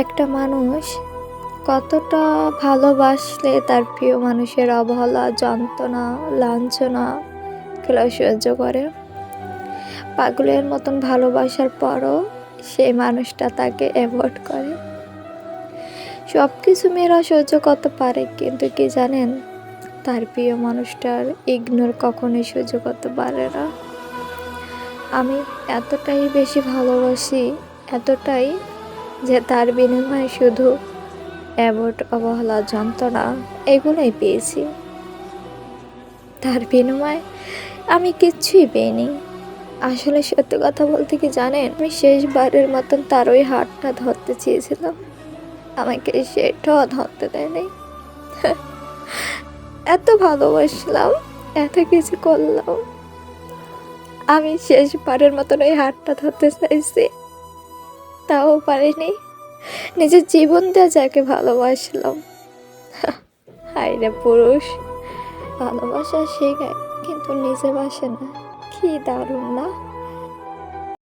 একটা মানুষ কতটা ভালোবাসলে তার প্রিয় মানুষের অবহেলা, যন্ত্রণা, লাঞ্ছনা এগুলো সহ্য করে। পাগলের মতন ভালোবাসার পরও সেই মানুষটা তাকে অ্যাভয়েড করে। সব কিছু মেয়েরা সহ্য করতে পারে, কিন্তু কি জানেন, তার প্রিয় মানুষটার ইগনোর কখনোই সহ্য করতে পারে না। আমি এতটাই বেশি ভালোবাসি, এতটাই, যে তার বিনিময়ে শুধু অ্যাভয়েড, অবহেলা, যন্ত্রণা এগুলোই পেয়েছি। তার বিনিময়ে আমি কিচ্ছুই পেইনি। আসলে সত্যি কথা বলতে কি জানেন, আমি শেষবারের মতন তার ওই হাতটা ধরতে চেয়েছিলাম, আমাকে সেটাও ধরতে দেয়নি। এত ভালোবাসলাম, এত কিছু করলাম, আমি শেষবারের মতন ওই হাতটা ধরতে চাইছি, তাও পারিনি। নিজের জীবন দিয়ে যাকে ভালোবাসলাম, হায় রে পুরুষ, ভালোবাসা শেখায় কিন্তু নিজে বাসে না। কি দারুণ না!